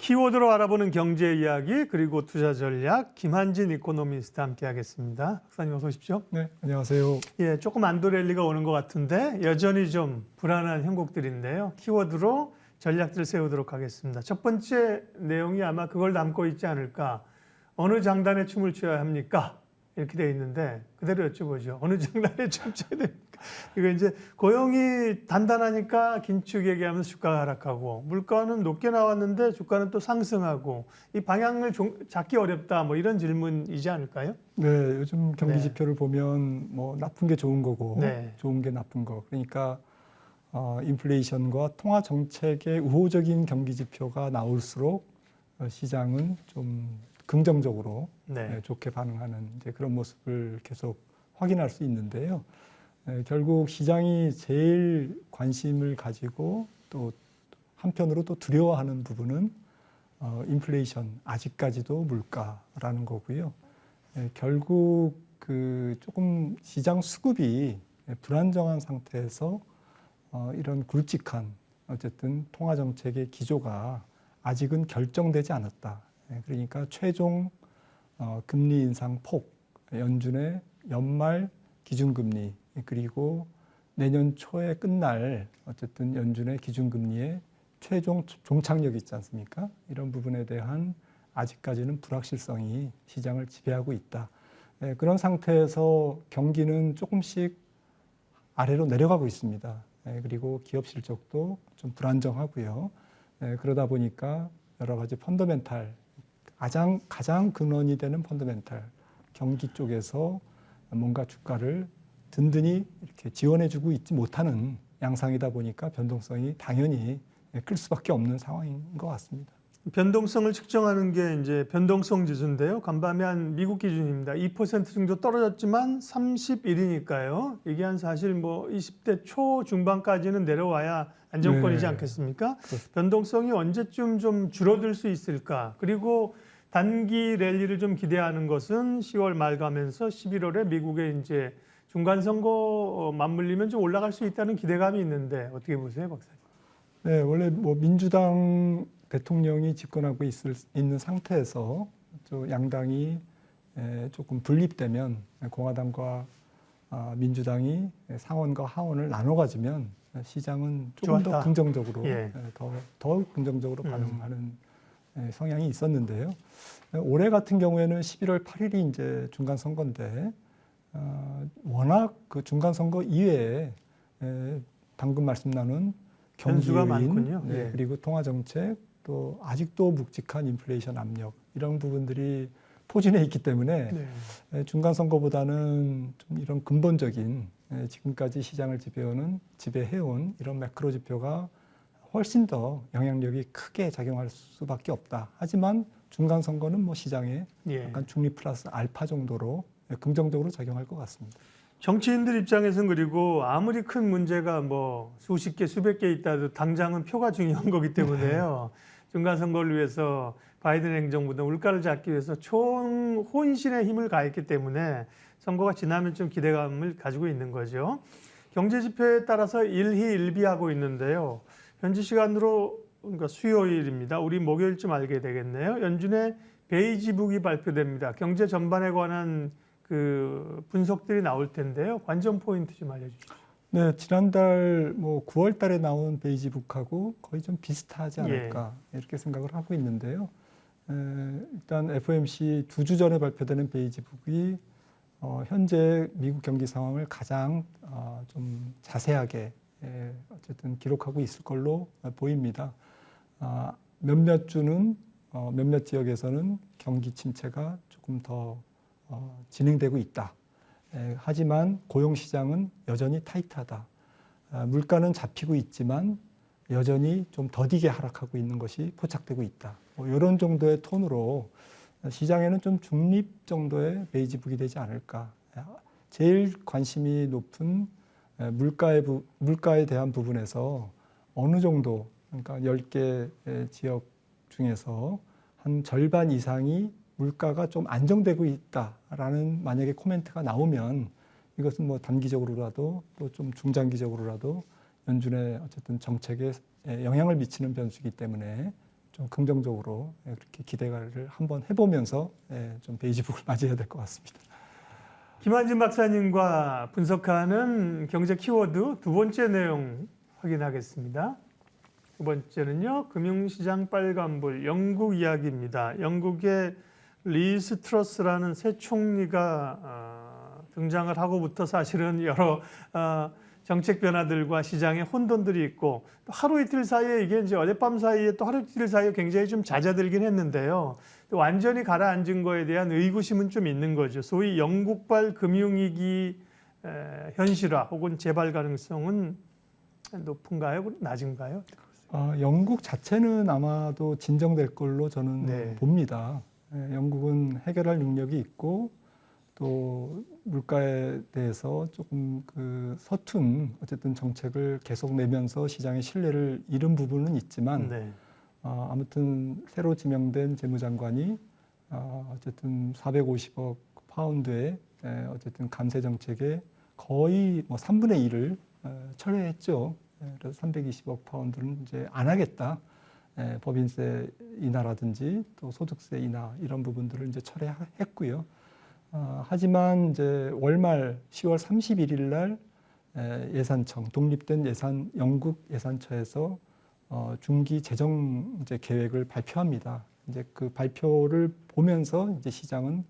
키워드로 알아보는 경제 이야기 그리고 투자 전략 김한진 이코노미스트 함께하겠습니다. 박사님 어서 오십시오. 네, 안녕하세요. 예, 조금 안도 랠리가 오는 것 같은데 여전히 좀 불안한 형국들인데요. 키워드로 전략들 세우도록 하겠습니다. 첫 번째 내용이 아마 그걸 담고 있지 않을까. 어느 장단에 춤을 춰야 합니까? 이렇게 되어 있는데 그대로 여쭤보죠. 어느 장단에 춤춰야 됩니까? 이거 이제 고용이 단단하니까 긴축 얘기하면서 주가가 하락하고 물가는 높게 나왔는데 주가는 또 상승하고 이 방향을 잡기 어렵다 뭐 이런 질문이지 않을까요? 네, 요즘 경기 지표를 보면 뭐 나쁜 게 좋은 거고 좋은 게 나쁜 거. 그러니까 인플레이션과 통화 정책의 우호적인 경기 지표가 나올수록 시장은 좀 긍정적으로 좋게 반응하는 이제 그런 모습을 계속 확인할 수 있는데요. 결국 시장이 제일 관심을 가지고 또 한편으로 또 두려워하는 부분은 인플레이션, 아직까지도 물가라는 거고요. 결국 그 조금 시장 수급이 불안정한 상태에서 이런 굵직한 어쨌든 통화 정책의 기조가 아직은 결정되지 않았다. 그러니까 최종 금리 인상 폭, 연준의 연말 기준금리 그리고 내년 초에 끝날 어쨌든 연준의 기준금리의 최종 종착역이 있지 않습니까? 이런 부분에 대한 아직까지는 불확실성이 시장을 지배하고 있다. 그런 상태에서 경기는 조금씩 아래로 내려가고 있습니다. 그리고 기업 실적도 좀 불안정하고요. 그러다 보니까 여러 가지 펀더멘탈, 가장 근원이 되는 펀더멘탈, 경기 쪽에서 뭔가 주가를 든든히 이렇게 지원해주고 있지 못하는 양상이다 보니까 변동성이 당연히 클 수밖에 없는 상황인 것 같습니다. 변동성을 측정하는 게 이제 변동성 지수인데요. 간밤에 한 미국 기준입니다. 2% 정도 떨어졌지만 31이니까요. 이게 한 사실 뭐 20대 초 중반까지는 내려와야 안정권이지 않겠습니까? 변동성이 언제쯤 좀 줄어들 수 있을까? 그리고 단기 랠리를 좀 기대하는 것은 10월 말 가면서 11월에 미국의 이제 중간 선거 맞물리면 좀 올라갈 수 있다는 기대감이 있는데 어떻게 보세요, 박사님? 네, 원래 뭐 민주당 대통령이 집권하고 있는 상태에서 또 양당이 조금 분립되면 공화당과 민주당이 상원과 하원을 나눠 가지면 시장은 조금 더 긍정적으로 더 긍정적으로 반응하는 성향이 있었는데요. 올해 같은 경우에는 11월 8일이 이제 중간 선거인데 워낙 그 중간 선거 이외에 방금 말씀 나눈 경기 요인, 그리고 통화 정책, 또 아직도 묵직한 인플레이션 압력 이런 부분들이 포진해 있기 때문에 중간 선거보다는 좀 이런 근본적인 지금까지 시장을 지배해온 이런 매크로 지표가 훨씬 더 영향력이 크게 작용할 수밖에 없다. 하지만 중간 선거는 뭐 시장에 약간 중립 플러스 알파 정도로 긍정적으로 작용할 것 같습니다. 정치인들 입장에서는 그리고 아무리 큰 문제가 뭐 수십 개, 수백 개 있다도 당장은 표가 중요한 거기 때문에요. 중간 선거를 위해서 바이든 행정부는 물가를 잡기 위해서 혼신의 힘을 가했기 때문에 선거가 지나면 좀 기대감을 가지고 있는 거죠. 경제 지표에 따라서 일희일비하고 있는데요. 현지 시간으로 그러니까 수요일입니다. 우리 목요일쯤 알게 되겠네요. 연준의 베이지북이 발표됩니다. 경제 전반에 관한 그 분석들이 나올 텐데요. 관전 포인트 좀 알려주시죠. 네, 지난달 뭐 9월 달에 나온 베이지북하고 거의 좀 비슷하지 않을까 이렇게 생각을 하고 있는데요. 일단 FOMC 2주 전에 발표되는 베이지북이 현재 미국 경기 상황을 가장 좀 자세하게 어쨌든 기록하고 있을 걸로 보입니다. 몇몇 주는 몇몇 지역에서는 경기 침체가 조금 더 진행되고 있다. 하지만 고용시장은 여전히 타이트하다. 물가는 잡히고 있지만 여전히 좀 더디게 하락하고 있는 것이 포착되고 있다. 뭐 이런 정도의 톤으로 시장에는 좀 중립 정도의 베이지북이 되지 않을까. 제일 관심이 높은 물가에 대한 부분에서 어느 정도, 그러니까 10개 지역 중에서 한 절반 이상이 물가가 좀 안정되고 있다라는 만약에 코멘트가 나오면 이것은 뭐 단기적으로라도 또 좀 중장기적으로라도 연준의 어쨌든 정책에 영향을 미치는 변수이기 때문에 좀 긍정적으로 그렇게 기대를 한번 해보면서 좀 베이지북을 맞이해야 될 것 같습니다. 김한진 박사님과 분석하는 경제 키워드 두 번째 내용 확인하겠습니다. 두 번째는요, 금융시장 빨간불, 영국 이야기입니다. 영국의 리즈 트러스라는 새 총리가 등장을 하고부터 사실은 여러 정책 변화들과 시장의 혼돈들이 있고, 또 하루 이틀 사이에 이게 이제 어젯밤 사이에 또 하루 이틀 사이에 굉장히 좀 잦아들긴 했는데요. 또 완전히 가라앉은 거에 대한 의구심은 좀 있는 거죠. 소위 영국발 금융위기 현실화 혹은 재발 가능성은 높은가요? 낮은가요? 영국 자체는 아마도 진정될 걸로 저는 봅니다. 영국은 해결할 능력이 있고 또 물가에 대해서 조금 그 서툰 어쨌든 정책을 계속 내면서 시장의 신뢰를 잃은 부분은 있지만 아무튼 새로 지명된 재무장관이 어쨌든 450억 파운드의 어쨌든 감세 정책에 거의 뭐 3분의 1을 철회했죠. 그래서 320억 파운드는 이제 안 하겠다. 법인세 인하라든지 또 소득세 인하 이런 부분들을 이제 철회했고요. 하지만 이제 월말 10월 31일 날 예산청 독립된 영국 예산처에서 중기 재정 이제 계획을 발표합니다. 이제 그 발표를 보면서 이제 시장은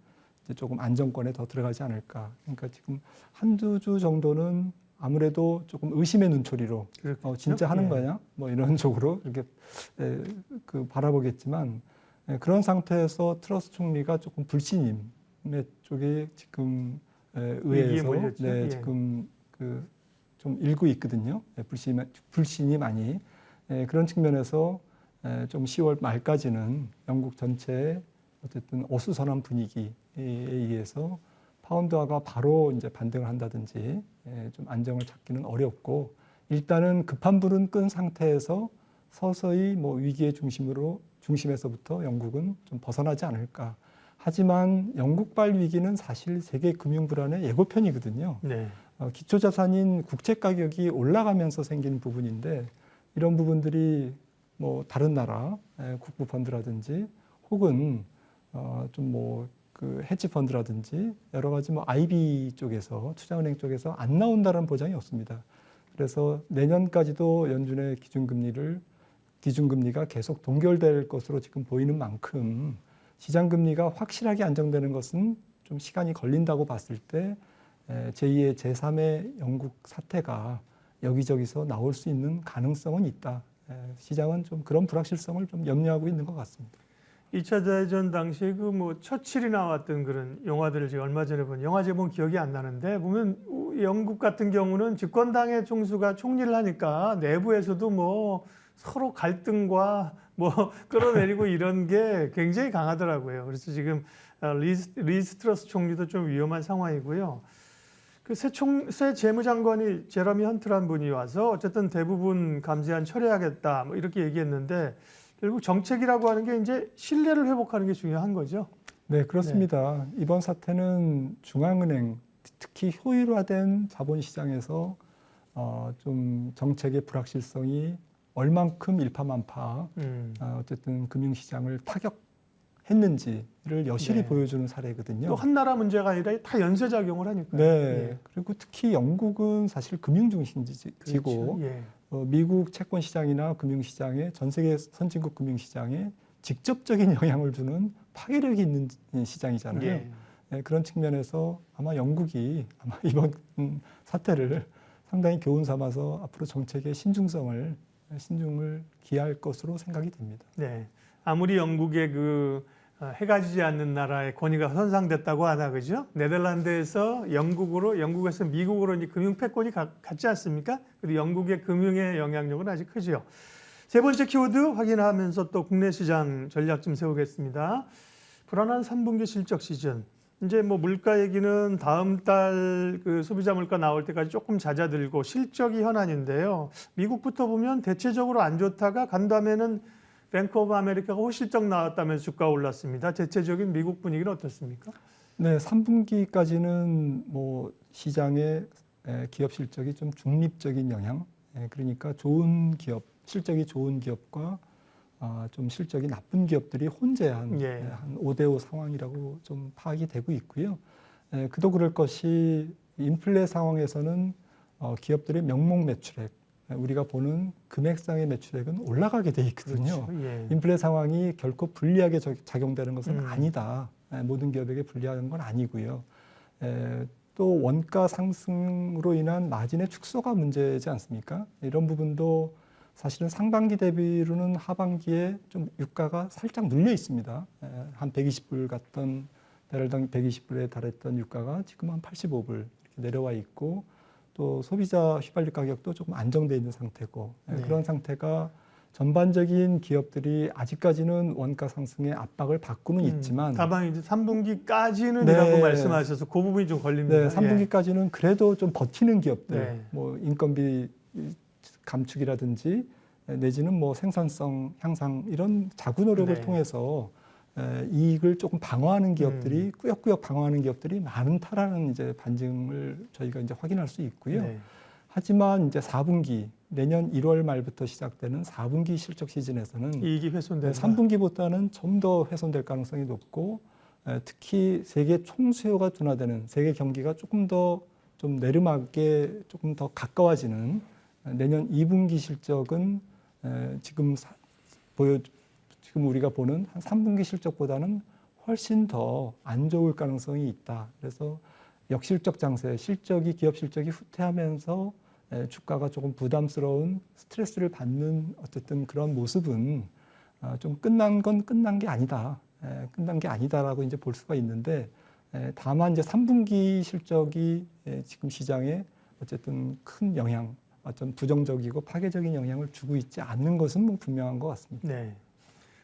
이제 조금 안정권에 더 들어가지 않을까. 그러니까 지금 한두 주 정도는 아무래도 조금 의심의 눈초리로 진짜 하는 거냐 뭐 이런 쪽으로 이렇게 그 바라보겠지만 그런 상태에서 트러스 총리가 조금 불신임의 쪽에 지금 의회에서 지금 그 좀 일고 있거든요. 불신이 많이 그런 측면에서 좀 10월 말까지는 영국 전체의 어쨌든 어수선한 분위기에 의해서 파운드화가 바로 이제 반등을 한다든지 좀 안정을 찾기는 어렵고 일단은 급한 불은 끈 상태에서 서서히 뭐 위기의 중심에서부터 영국은 좀 벗어나지 않을까. 하지만 영국발 위기는 사실 세계 금융 불안의 예고편이거든요. 기초자산인 국채 가격이 올라가면서 생긴 부분인데 이런 부분들이 뭐 다른 나라 국부 펀드라든지 혹은 좀 뭐 그 헤지 펀드라든지 여러 가지 뭐 IB 쪽에서 투자은행 쪽에서 안 나온다는 보장이 없습니다. 그래서 내년까지도 연준의 기준금리가 계속 동결될 것으로 지금 보이는 만큼 시장 금리가 확실하게 안정되는 것은 좀 시간이 걸린다고 봤을 때 제2의 제3의 영국 사태가 여기저기서 나올 수 있는 가능성은 있다. 시장은 좀 그런 불확실성을 좀 염려하고 있는 것 같습니다. 2차 대전 당시에 그 뭐 처칠이 나왔던 그런 영화들을 제가 얼마 전에 본 영화 제목 기억이 안 나는데 보면 영국 같은 경우는 집권당의 총수가 총리를 하니까 내부에서도 뭐 서로 갈등과 뭐 끌어내리고 이런 게 굉장히 강하더라고요. 그래서 지금 리즈 트러스 총리도 좀 위험한 상황이고요. 그 새 재무장관이 제러미 헌트란 분이 와서 어쨌든 대부분 감세안 철회하겠다 뭐 이렇게 얘기했는데 결국 정책이라고 하는 게 이제 신뢰를 회복하는 게 중요한 거죠. 네, 그렇습니다. 이번 사태는 중앙은행, 특히 효율화된 자본시장에서 좀 정책의 불확실성이 얼만큼 일파만파 어쨌든 금융시장을 타격했는지를 여실히 보여주는 사례거든요. 또 한 나라 문제가 아니라 다 연쇄작용을 하니까요. 네, 그리고 특히 영국은 사실 금융중심지고 미국 채권시장이나 금융시장에 전 세계 선진국 금융시장에 직접적인 영향을 주는 파괴력이 있는 시장이잖아요. 그런 측면에서 아마 영국이 아마 이번 사태를 상당히 교훈 삼아서 앞으로 정책의 신중을 기할 것으로 생각이 됩니다. 네, 아무리 영국의 그 해가 지지 않는 나라의 권위가 손상됐다고 하나 그죠? 네덜란드에서 영국에서 미국으로 이제 금융 패권이 갔지 않습니까? 그리고 영국의 금융의 영향력은 아직 크죠. 세 번째 키워드 확인하면서 또 국내 시장 전략 좀 세우겠습니다. 불안한 3분기 실적 시즌. 이제 뭐 물가 얘기는 다음 달 그 소비자 물가 나올 때까지 조금 잦아들고 실적이 현안인데요. 미국부터 보면 대체적으로 안 좋다가 간 다음에는 뱅크 오브 아메리카가 호실적 나왔다면서 주가가 올랐습니다. 대체적인 미국 분위기는 어떻습니까? 네, 3분기까지는 뭐 시장의 기업 실적이 좀 중립적인 영향, 그러니까 좋은 기업, 실적이 좋은 기업과 좀 실적이 나쁜 기업들이 혼재한 예. 한 5대5 상황이라고 좀 파악이 되고 있고요. 그도 그럴 것이 인플레 상황에서는 기업들의 명목 매출액, 우리가 보는 금액상의 매출액은 올라가게 돼 있거든요. 그렇죠. 예. 인플레 상황이 결코 불리하게 작용되는 것은 아니다. 모든 기업에게 불리한 건 아니고요. 또 원가 상승으로 인한 마진의 축소가 문제지 않습니까? 이런 부분도 사실은 상반기 대비로는 하반기에 좀 유가가 살짝 눌려 있습니다. 한 120불 같던 배럴당 120불에 달했던 유가가 지금 한 85불 이렇게 내려와 있고 또 소비자 휘발유 가격도 조금 안정돼 있는 상태고 그런 상태가 전반적인 기업들이 아직까지는 원가 상승의 압박을 받고는 있지만 다만 이제 3분기까지는 네. 이라고 말씀하셔서 그 부분이 좀 걸립니다. 네, 3분기까지는 그래도 좀 버티는 기업들, 네. 뭐 인건비 감축이라든지 내지는 뭐 생산성 향상 이런 자구 노력을 네. 통해서 이익을 조금 방어하는 기업들이 꾸역꾸역 방어하는 기업들이 많다라는 이제 반증을 저희가 이제 확인할 수 있고요. 네. 하지만 이제 4분기 내년 1월 말부터 시작되는 4분기 실적 시즌에서는 이익이 훼손된다. 3분기보다는 좀 더 훼손될 가능성이 높고 특히 세계 총수요가 둔화되는 세계 경기가 조금 더 좀 내리막에 조금 더 가까워지는 내년 2분기 실적은 지금 우리가 보는 한 3분기 실적보다는 훨씬 더 안 좋을 가능성이 있다. 그래서 역실적 장세, 기업 실적이 후퇴하면서 주가가 조금 부담스러운 스트레스를 받는 어쨌든 그런 모습은 좀 끝난 건 끝난 게 아니다. 끝난 게 아니다라고 이제 볼 수가 있는데 다만 이제 3분기 실적이 지금 시장에 어쨌든 큰 영향, 어떤 부정적이고 파괴적인 영향을 주고 있지 않는 것은 뭐 분명한 것 같습니다. 네.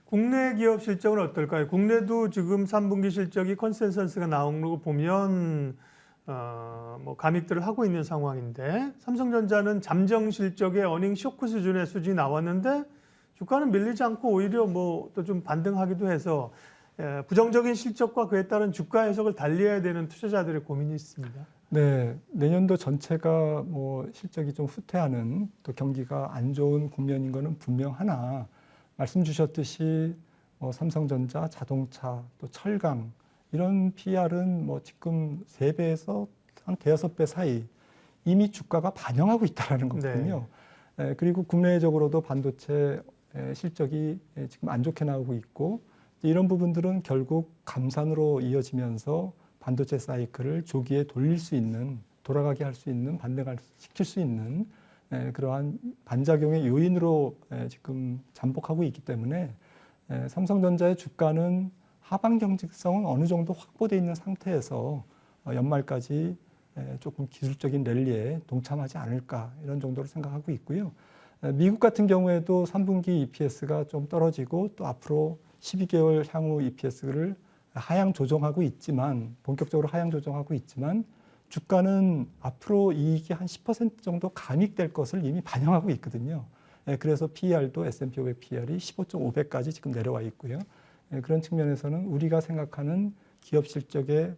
국내 기업 실적은 어떨까요? 국내도 지금 3분기 실적이 컨센서스가 나온 거 보면 뭐 감익들을 하고 있는 상황인데 삼성전자는 잠정 실적의 어닝 쇼크 수준의 수준이 나왔는데 주가는 밀리지 않고 오히려 뭐 또 좀 반등하기도 해서 부정적인 실적과 그에 따른 주가 해석을 달리해야 되는 투자자들의 고민이 있습니다. 네, 내년도 전체가 뭐 실적이 좀 후퇴하는 또 경기가 안 좋은 국면인 거는 분명하나 말씀 주셨듯이 삼성전자, 자동차, 또 철강 이런 PR은 뭐 지금 3배에서 한 5배 사이 이미 주가가 반영하고 있다라는 거거든요. 네. 그리고 국내적으로도 반도체 실적이 지금 안 좋게 나오고 있고 이런 부분들은 결국 감산으로 이어지면서 반도체 사이클을 조기에 돌아가게 할 수 있는, 반등시킬 수 있는 그러한 반작용의 요인으로 지금 잠복하고 있기 때문에 삼성전자의 주가는 하방 경직성은 어느 정도 확보되어 있는 상태에서 연말까지 조금 기술적인 랠리에 동참하지 않을까 이런 정도로 생각하고 있고요. 미국 같은 경우에도 3분기 EPS가 좀 떨어지고 또 앞으로 12개월 향후 EPS를 본격적으로 하향 조정하고 있지만 주가는 앞으로 이익이 한 10% 정도 감익될 것을 이미 반영하고 있거든요. 그래서 PER도 S&P 500 PER이 15.5배까지 지금 내려와 있고요. 그런 측면에서는 우리가 생각하는 기업 실적의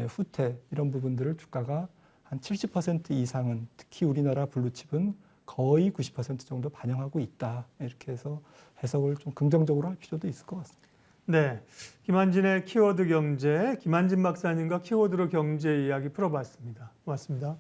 후퇴 이런 부분들을 주가가 한 70% 이상은 특히 우리나라 블루칩은 거의 90% 정도 반영하고 있다. 이렇게 해서 해석을 좀 긍정적으로 할 필요도 있을 것 같습니다. 네, 김한진의 키워드 경제, 김한진 박사님과 키워드로 경제 이야기 풀어봤습니다. 고맙습니다.